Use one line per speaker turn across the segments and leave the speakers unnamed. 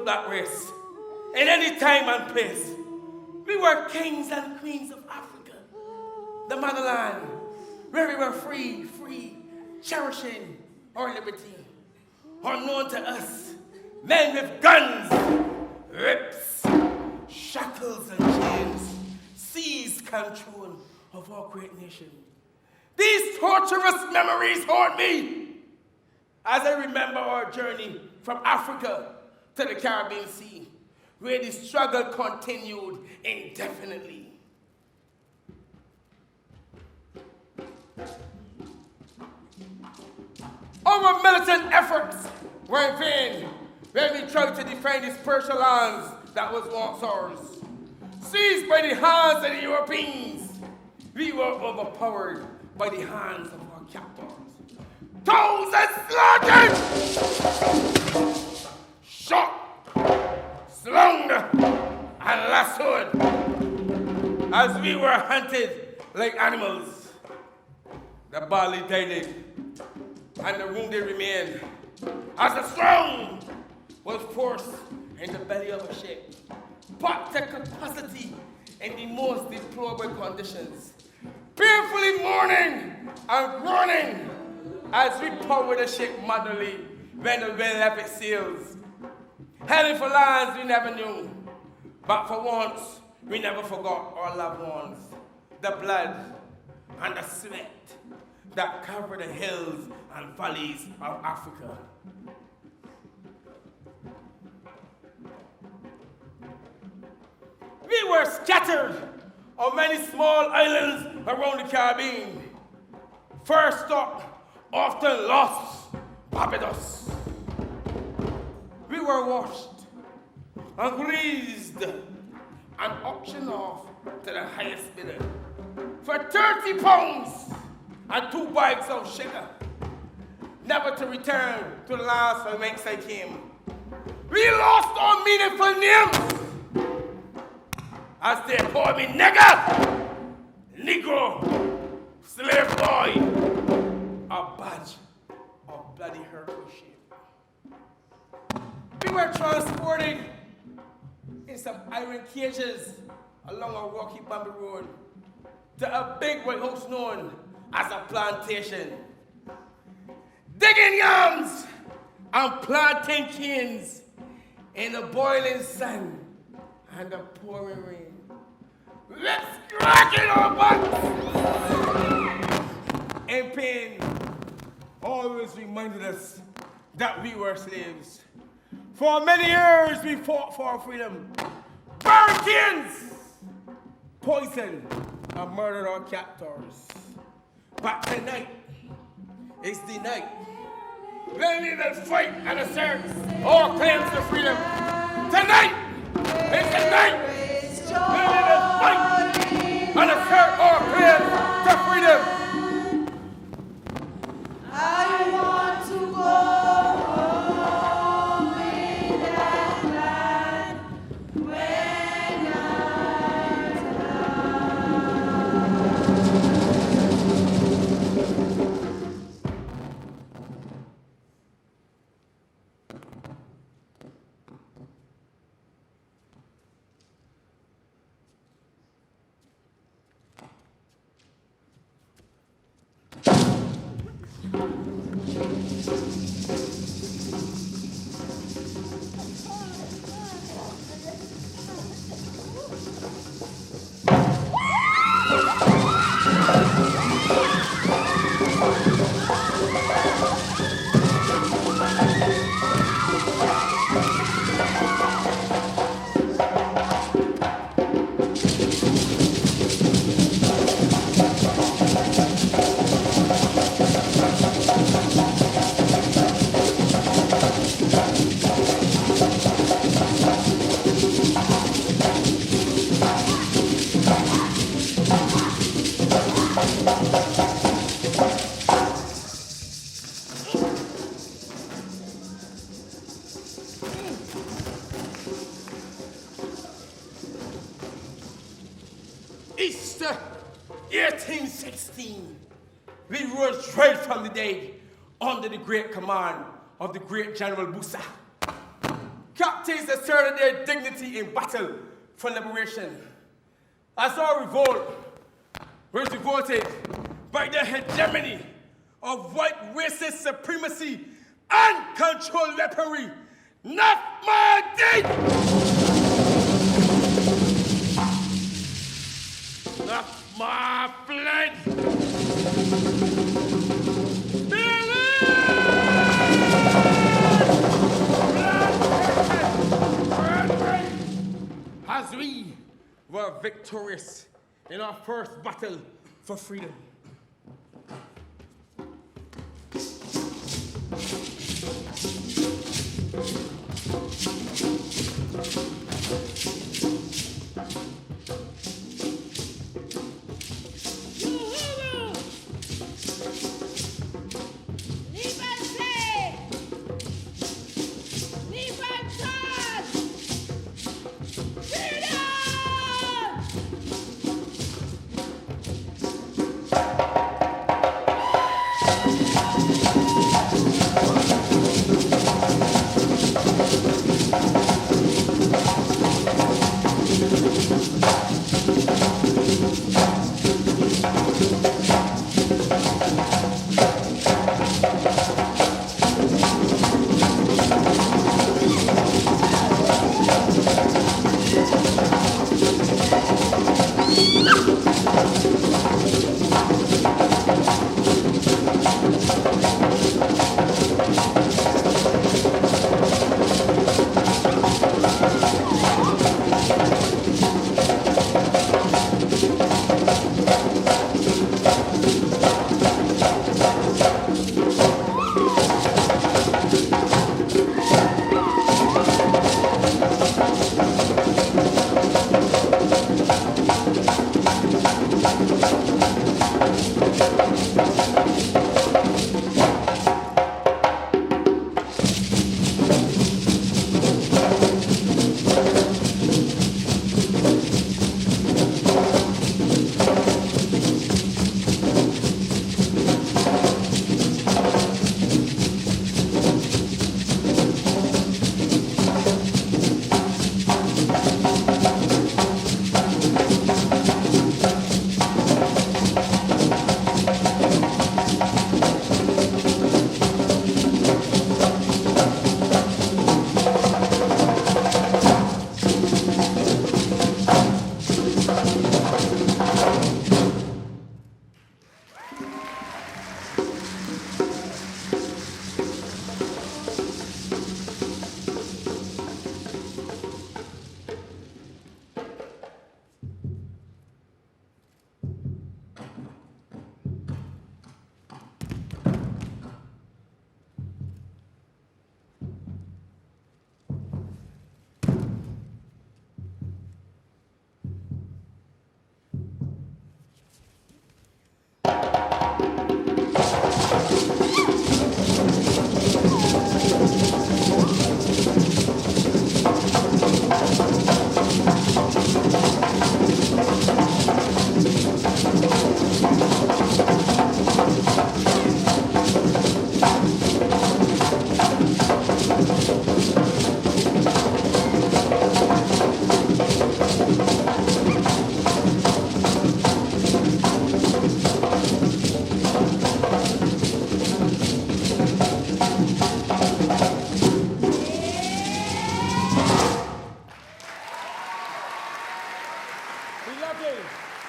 black race. In any time and place, we were kings and queens of Africa, the motherland, where we were free, cherishing our liberty. Unknown to us, men with guns, whips, shackles and chains seized control of our great nation. These torturous memories haunt me as I remember our journey from Africa to the Caribbean Sea, where the struggle continued indefinitely. Our militant efforts were in vain when we tried to defend these spiritual lands that was once ours. Seized by the hands of the Europeans, we were overpowered by the hands of our captors. Thousands slaughtered, shot, slung, and lassoed as we were hunted like animals. The body died and the wounded remained as the strong was forced in the belly of a ship, packed to capacity in the most deplorable conditions, painfully mourning and groaning as we powered the ship motherly when the wind left its sails, heading for lands we never knew. But for once, we never forgot our loved ones, the blood and the sweat that covered the hills and valleys of Africa. We were scattered on many small islands around the Caribbean. First stop, often lost, Barbados. We were washed and greased and auctioned off to the highest bidder for 30 pounds and 2 bags of sugar, never to return to the lands from whence I came. We lost our meaningful names as they called me nigger, negro, slave boy, a badge of bloody heroship. We were transported in some iron cages along a rocky bamboo road to a big white house known as a plantation. Digging yams and planting canes in the boiling sun and the pouring rain. Let's crack in our butts! And pain always reminded us that we were slaves. For many years we fought for our freedom. Burned canes, poisoned, and murdered our captors. But tonight is the night when we will fight and assert our claims to freedom. Tonight is the night when we will fight and assert our claims to freedom.
I want to go home in that land when I'm
Easter 1816, we rose right from the dead under the great command of the great General Bussa. captives asserted their dignity in battle for liberation. As our revolt was revolted by the hegemony of white racist supremacy and control weaponry, MAAFA did! MAAFA fled! As we were victorious in our first battle for freedom.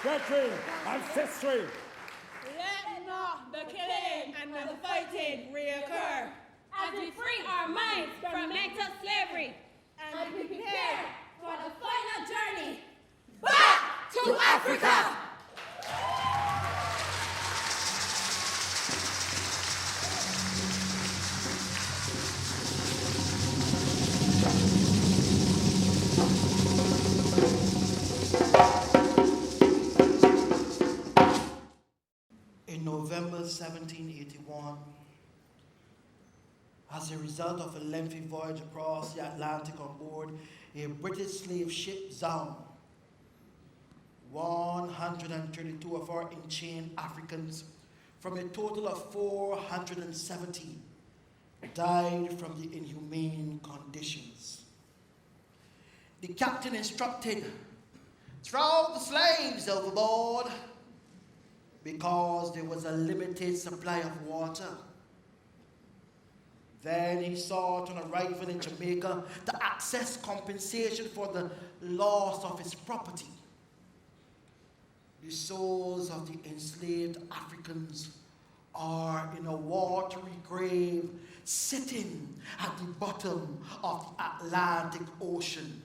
brethren, ancestry.
Let not the killing and the fighting reoccur,
as we free our minds from mental slavery
and be prepared
for the final journey
back to Africa.
In November 1781, as a result of a lengthy voyage across the Atlantic on board a British slave ship, Zound, 132 of our enchained Africans, from a total of 470, died from the inhumane conditions. The captain instructed, throw the slaves overboard, because there was a limited supply of water. Then he sought on arrival in Jamaica to access compensation for the loss of his property. The souls of the enslaved Africans are in a watery grave sitting at the bottom of the Atlantic Ocean.